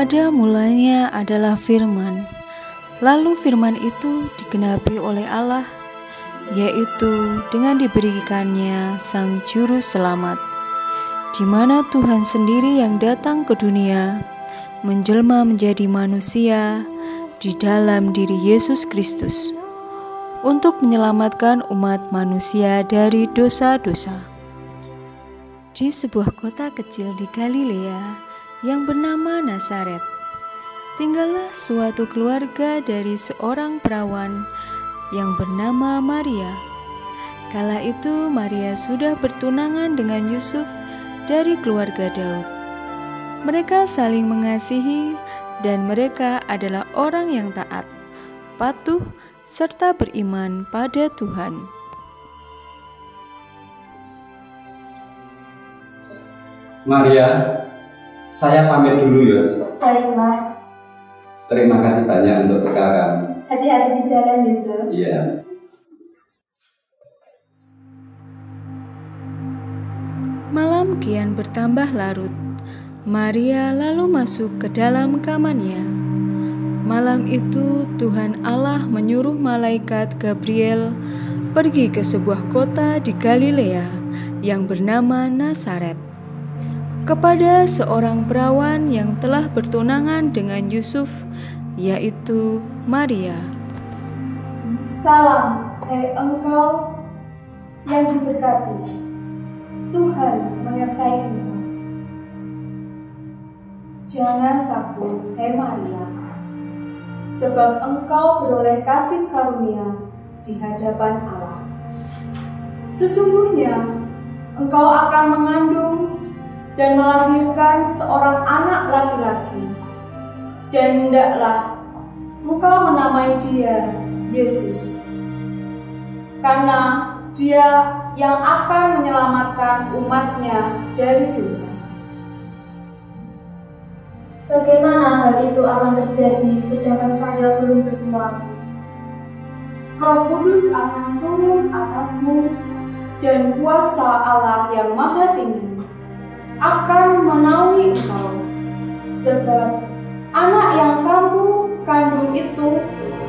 Pada mulanya adalah Firman, lalu Firman itu digenapi oleh Allah, yaitu dengan diberikannya Sang Juru Selamat, di mana Tuhan sendiri yang datang ke dunia, menjelma menjadi manusia di dalam diri Yesus Kristus, untuk menyelamatkan umat manusia dari dosa-dosa. Di sebuah kota kecil di Galilea yang bernama Nazaret, tinggallah suatu keluarga dari seorang perawan yang bernama Maria. Kala itu Maria sudah bertunangan dengan Yusuf dari keluarga Daud. Mereka saling mengasihi dan mereka adalah orang yang taat, patuh, serta beriman pada Tuhan. Maria, saya pamit dulu ya. Baiklah. Terima kasih banyak untuk bekal kamu. Hati-hati di jalan, Yusuf. Iya. Malam kian bertambah larut. Maria lalu masuk ke dalam kamarnya. Malam itu Tuhan Allah menyuruh malaikat Gabriel pergi ke sebuah kota di Galilea yang bernama Nazaret, kepada seorang perawan yang telah bertunangan dengan Yusuf, yaitu Maria. Salam, hai engkau yang diberkati, Tuhan menyertai engkau. Jangan takut, hai Maria, sebab engkau beroleh kasih karunia di hadapan Allah. Sesungguhnya engkau akan mengandung dan melahirkan seorang anak laki-laki, dan hendaklah engkau menamai dia Yesus, karena dia yang akan menyelamatkan umatnya dari dosa. Bagaimana hal itu akan terjadi sedangkan saya belum bersuami? Roh Kudus akan turun atasmu, dan kuasa Allah yang Maha Tinggi akan menaungi engkau, sebab anak yang kamu kandung itu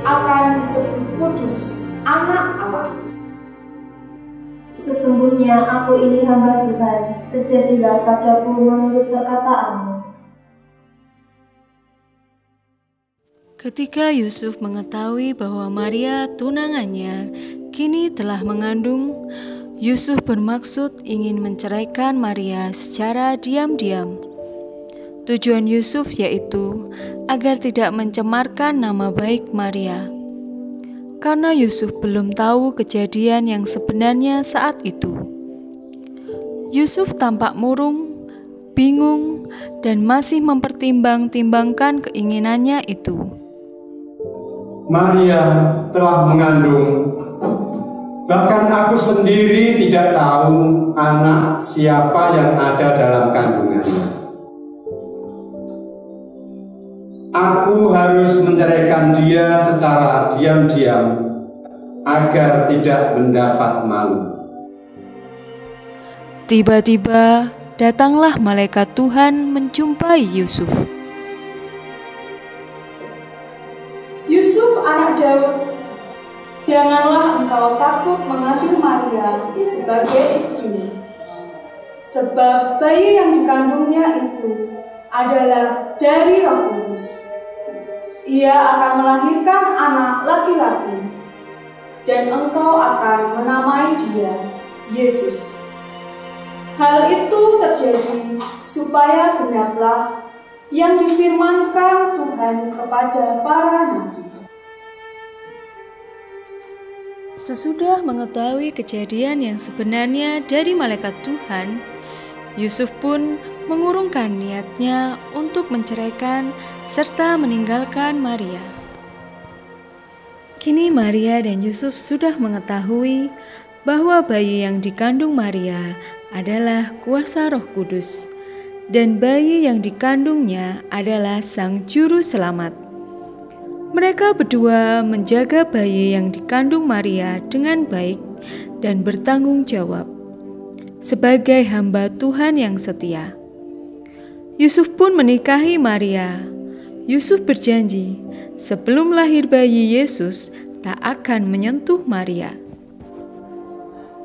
akan disebut kudus, anak Allah. Sesungguhnya aku ini hamba Tuhan, terjadilah padaku menurut perkataanmu. Ketika Yusuf mengetahui bahwa Maria tunangannya kini telah mengandung, Yusuf bermaksud ingin menceraikan Maria secara diam-diam. Tujuan Yusuf yaitu agar tidak mencemarkan nama baik Maria. Karena Yusuf belum tahu kejadian yang sebenarnya saat itu. Yusuf tampak murung, bingung, dan masih mempertimbang-timbangkan keinginannya itu. Maria telah mengandung. Bahkan aku sendiri tidak tahu anak siapa yang ada dalam kandungannya. Aku harus menceraikan dia secara diam-diam agar tidak mendapat malu. Tiba-tiba datanglah malaikat Tuhan menjumpai Yusuf. Yusuf anak Daud, janganlah engkau takut mengambil Maria sebagai istrimu, sebab bayi yang dikandungnya itu adalah dari Roh Kudus. Ia akan melahirkan anak laki-laki, dan engkau akan menamai dia Yesus. Hal itu terjadi supaya genaplah yang difirmankan Tuhan kepada para nabi. Sesudah mengetahui kejadian yang sebenarnya dari malaikat Tuhan, Yusuf pun mengurungkan niatnya untuk menceraikan serta meninggalkan Maria. Kini Maria dan Yusuf sudah mengetahui bahwa bayi yang dikandung Maria adalah kuasa Roh Kudus, dan bayi yang dikandungnya adalah Sang Juru Selamat. Mereka berdua menjaga bayi yang dikandung Maria dengan baik dan bertanggung jawab sebagai hamba Tuhan yang setia. Yusuf pun menikahi Maria, Yusuf berjanji sebelum lahir bayi Yesus tak akan menyentuh Maria.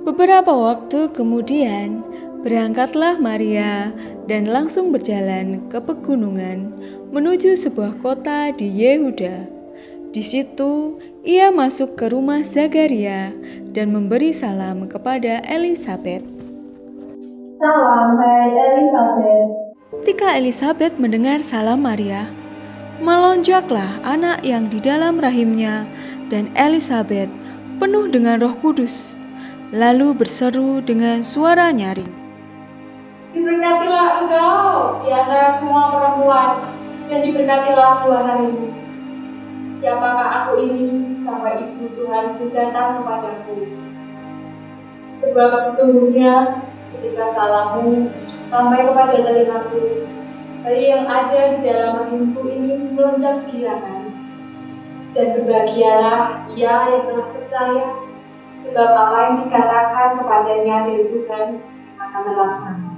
Beberapa waktu kemudian, berangkatlah Maria dan langsung berjalan ke pegunungan menuju sebuah kota di Yehuda. Di situ, ia masuk ke rumah Zakaria dan memberi salam kepada Elisabet. Salam, hai Elisabet. Ketika Elisabet mendengar salam Maria, melonjaklah anak yang di dalam rahimnya, dan Elisabet penuh dengan Roh Kudus, lalu berseru dengan suara nyaring. Diberkatilah engkau di antara semua perempuan, dan diberkatilah buah rahimmu. Siapakah aku ini sampai ibu Tuhanku datang kepadaku? Sebab sesungguhnya ketika salammu sampai kepada telingaku, bayi yang ada di dalam rahimku ini melonjak girakan. Dan berbahagialah ia yang telah percaya, sebab apa yang dikatakan kepadanya dari Tuhan akan terlaksana.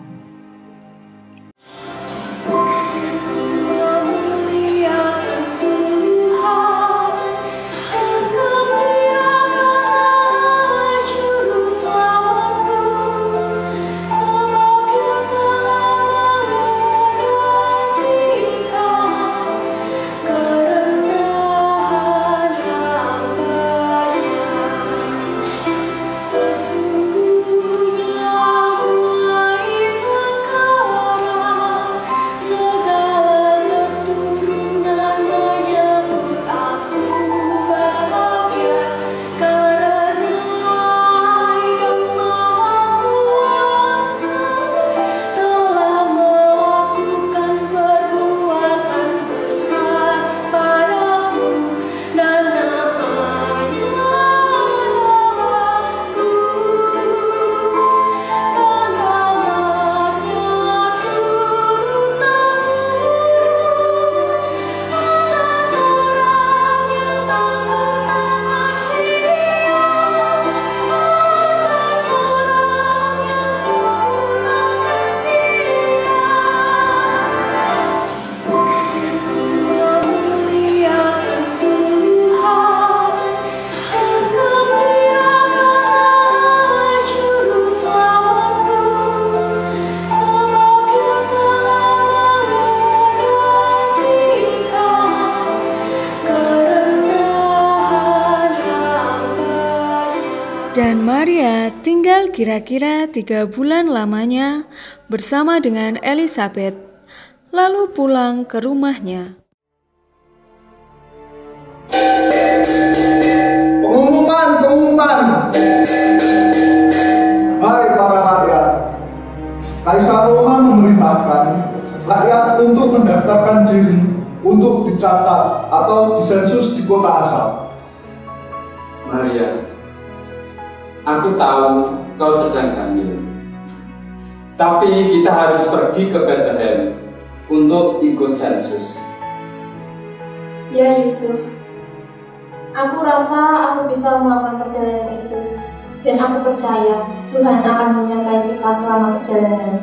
Dan Maria tinggal kira-kira 3 bulan lamanya bersama dengan Elisabet, lalu pulang ke rumahnya. Pengumuman. Hai para rakyat, Kaisar Roma memerintahkan rakyat untuk mendaftarkan diri untuk dicatat atau disensus di kota asal. Maria, aku tahu kau sedang hamil. Tapi kita harus pergi ke Bethlehem untuk ikut sensus. Ya Yusuf, aku rasa aku bisa melakukan perjalanan itu. Dan aku percaya Tuhan akan menyertai kita selama perjalanan.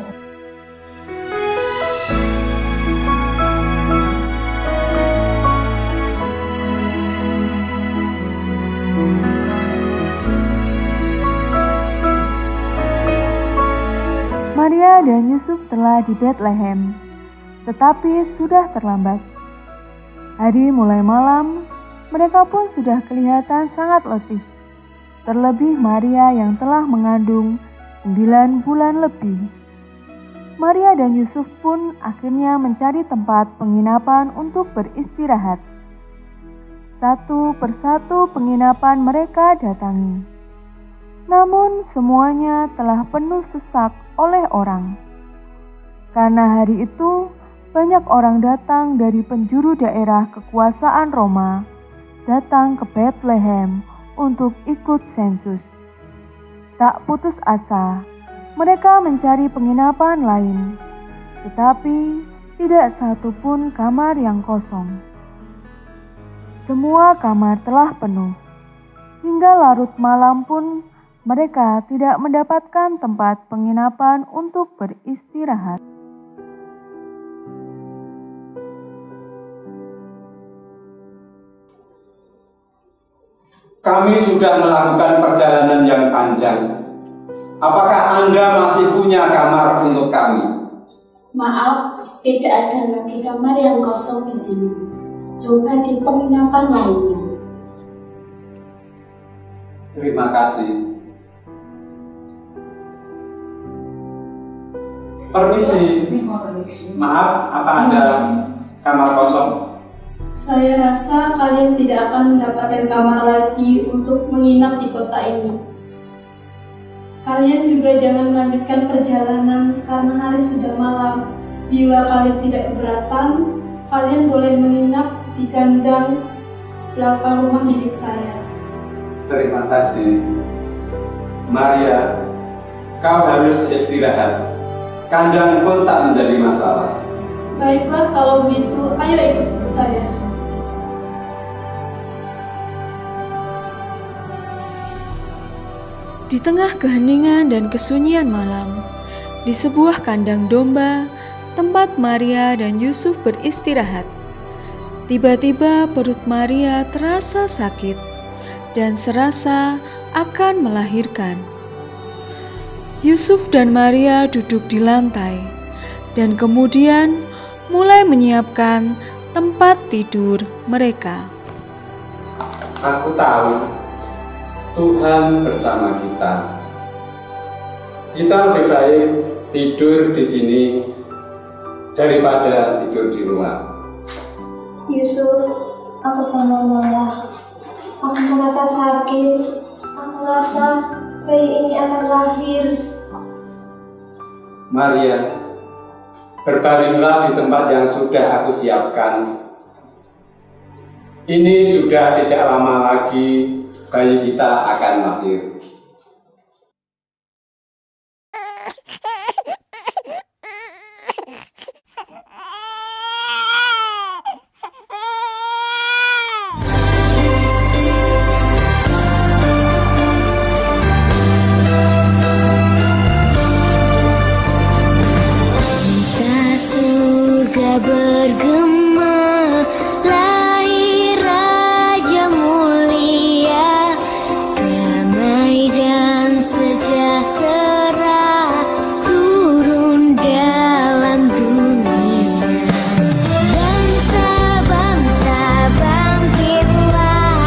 Maria dan Yusuf telah di Bethlehem, tetapi sudah terlambat. Hari mulai malam, mereka pun sudah kelihatan sangat letih. Terlebih Maria yang telah mengandung 9 bulan lebih. Maria dan Yusuf pun akhirnya mencari tempat penginapan untuk beristirahat. Satu persatu penginapan mereka datangi. Namun semuanya telah penuh sesak oleh orang. Karena hari itu banyak orang datang dari penjuru daerah kekuasaan Roma, datang ke Bethlehem untuk ikut sensus. Tak putus asa, mereka mencari penginapan lain, tetapi tidak satu pun kamar yang kosong. Semua kamar telah penuh. Hingga larut malam pun mereka tidak mendapatkan tempat penginapan untuk beristirahat. Kami sudah melakukan perjalanan yang panjang. Apakah Anda masih punya kamar untuk kami? Maaf, tidak ada lagi kamar yang kosong di sini. Coba di penginapan lainnya. Terima kasih. Permisi. Maaf, apa ada kamar kosong? Saya rasa kalian tidak akan mendapatkan kamar lagi untuk menginap di kota ini. Kalian juga jangan melanjutkan perjalanan karena hari sudah malam. Bila kalian tidak keberatan, kalian boleh menginap di kandang belakang rumah milik saya. Terima kasih. Maria, kau harus istirahat. Kandang pun tak menjadi masalah. Baiklah, kalau begitu, ayo ikut saya. Di tengah keheningan dan kesunyian malam, di sebuah kandang domba, tempat Maria dan Yusuf beristirahat, tiba-tiba perut Maria terasa sakit dan serasa akan melahirkan. Yusuf dan Maria duduk di lantai dan kemudian mulai menyiapkan tempat tidur mereka. Aku tahu Tuhan bersama kita. Kita lebih baik tidur di sini daripada tidur di luar. Yusuf, aku sangat lelah. Aku merasa sakit. Aku rasa bayi ini akan lahir. Maria, berbaringlah di tempat yang sudah aku siapkan. Ini sudah tidak lama lagi bayi kita akan lahir. Surga bergema, lahir Raja mulia, damai dan sejahtera turun dalam dunia. Bangsa-bangsa bangkitlah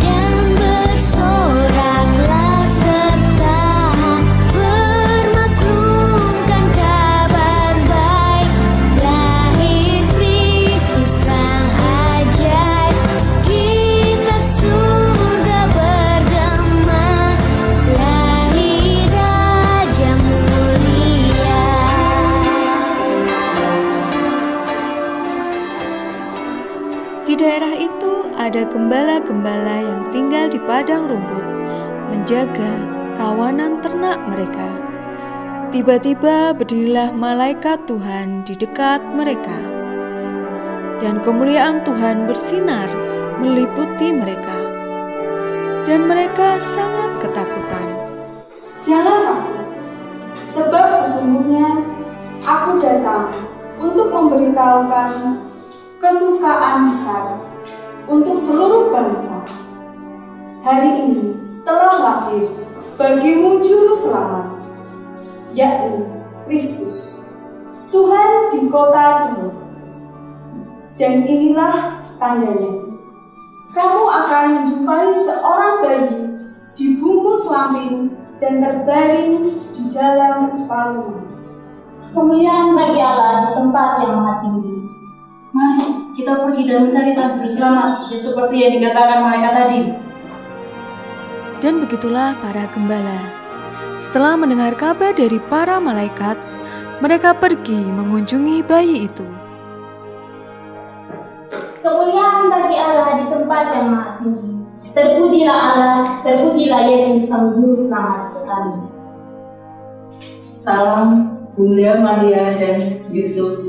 dan bersoraklah serta bermaklumkan kabar baik. Lahir Kristus sang ajaib, kita surga bergema, lahir Raja mulia. Di daerah itu ada gembala-gembala yang tinggal di padang rumput, menjaga kawanan ternak mereka. Tiba-tiba berdirilah malaikat Tuhan di dekat mereka, dan kemuliaan Tuhan bersinar meliputi mereka, dan mereka sangat ketakutan. Jangan takut, sebab sesungguhnya aku datang untuk memberitahukan kesukaan besar untuk seluruh bangsa. Hari ini telah lahir bagimu juru selamat, yakni Kristus, Tuhan di kota Daud. Dan inilah tandanya, kamu akan menjumpai seorang bayi dibungkus lampin dan terbaring di dalam palungan. Kemuliaan bagi Allah di tempat yang maha tinggi. Mari kita pergi dan mencari sang juru selamat, yang seperti yang dikatakan malaikat tadi. Dan begitulah para gembala. Setelah mendengar kabar dari para malaikat, mereka pergi mengunjungi bayi itu. Kemuliaan bagi Allah di tempat yang maha tinggi. Terpujilah Allah, terpujilah Yesus sang juru selamat kami. Salam Bunda Maria dan Yusuf.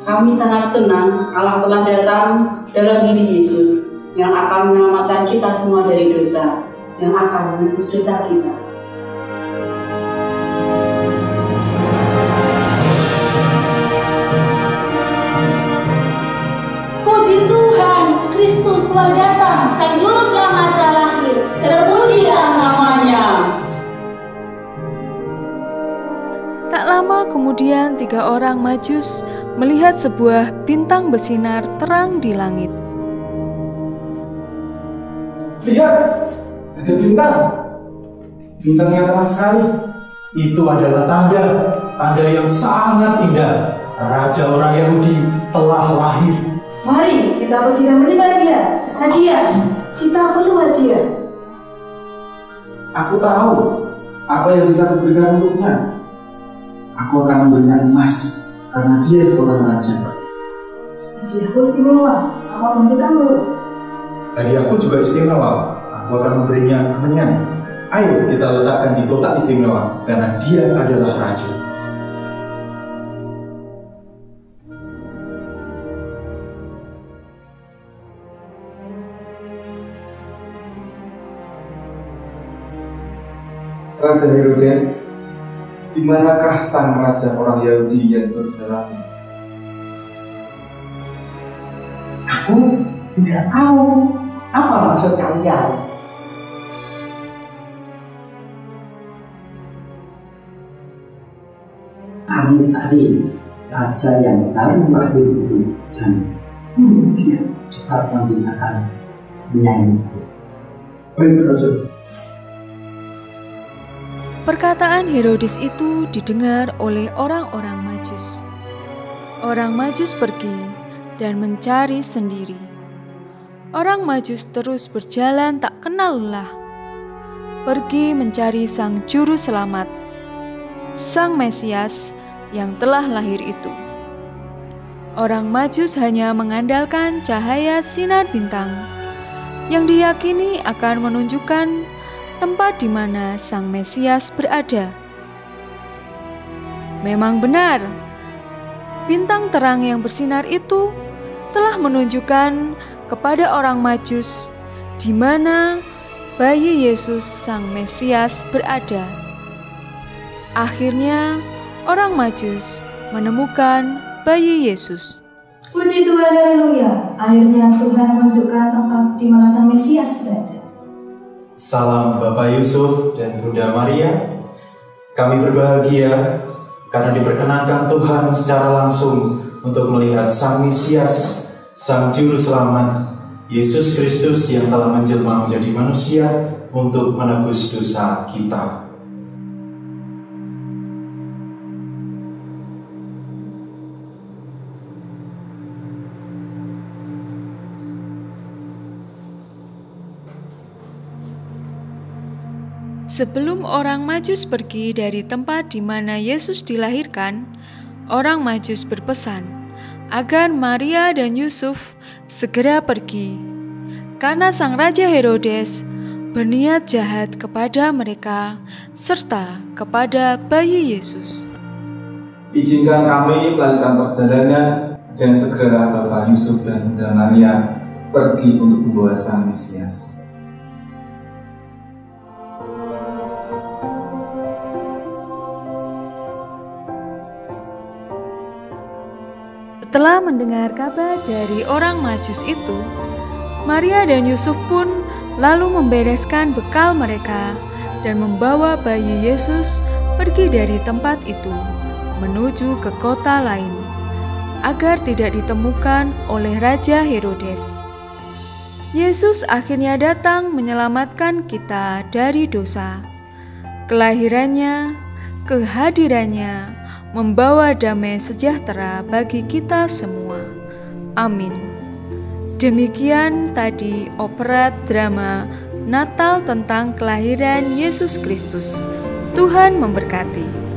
Kami sangat senang Allah telah datang dalam diri Yesus yang akan menyelamatkan kita semua dari dosa, yang akan menebus dosa kita. Puji Tuhan, Kristus telah datang. Sang juru selamat telah lahir. lahir. Terpujilah namanya. Tak lama kemudian 3 orang Majus melihat sebuah bintang bersinar terang di langit. Lihat, ada bintang. Bintang yang terang sekali. Itu adalah tanda yang sangat indah. Raja orang Yahudi telah lahir. Mari kita pergi dan menyembah Dia. Hadiah, kita perlu hadiah. Aku tahu apa yang bisa kuberikan untuknya. Aku akan memberinya emas karena dia seorang raja. Hadiahku istimewa, aku akan memberikanmu. Hadiahku juga istimewa. Aku akan memberinya kemenyan. Ayo kita letakkan di kotak istimewa karena dia adalah raja. Raja Herodes, di manakah sang raja orang Yahudi yang berjalan? Aku tidak tahu apa maksud kalian. Kami cari raja yang baru lahir itu dan dia cepat membinakan menyanyi saya. Baik, Raja. Perkataan Herodes itu didengar oleh orang-orang Majus. Orang Majus pergi dan mencari sendiri. Orang Majus terus berjalan tak kenal lelah, pergi mencari sang juru selamat, sang Mesias yang telah lahir itu. Orang Majus hanya mengandalkan cahaya sinar bintang yang diyakini akan menunjukkan tempat di mana sang Mesias berada. Memang benar, bintang terang yang bersinar itu telah menunjukkan kepada orang Majus di mana bayi Yesus sang Mesias berada. Akhirnya, orang Majus menemukan bayi Yesus. Puji Tuhan, haleluya. Akhirnya Tuhan menunjukkan tempat di mana sang Mesias berada. Salam Bapak Yusuf dan Bunda Maria. Kami berbahagia karena diperkenankan Tuhan secara langsung untuk melihat Sang Mesias, Sang Juru Selamat, Yesus Kristus yang telah menjelma menjadi manusia untuk menebus dosa kita. Sebelum orang Majus pergi dari tempat di mana Yesus dilahirkan, orang Majus berpesan agar Maria dan Yusuf segera pergi, karena sang Raja Herodes berniat jahat kepada mereka serta kepada bayi Yesus. Izinkan kami melanjutkan perjalanan dan segera Bapak Yusuf dan Bunda Maria pergi untuk membawa sang Mesias. Setelah mendengar kabar dari orang Majus itu, Maria dan Yusuf pun lalu membereskan bekal mereka dan membawa bayi Yesus pergi dari tempat itu menuju ke kota lain agar tidak ditemukan oleh Raja Herodes. Yesus akhirnya datang menyelamatkan kita dari dosa. Kelahirannya, kehadirannya membawa damai sejahtera bagi kita semua. Amin. Demikian tadi operat drama Natal tentang kelahiran Yesus Kristus. Tuhan memberkati.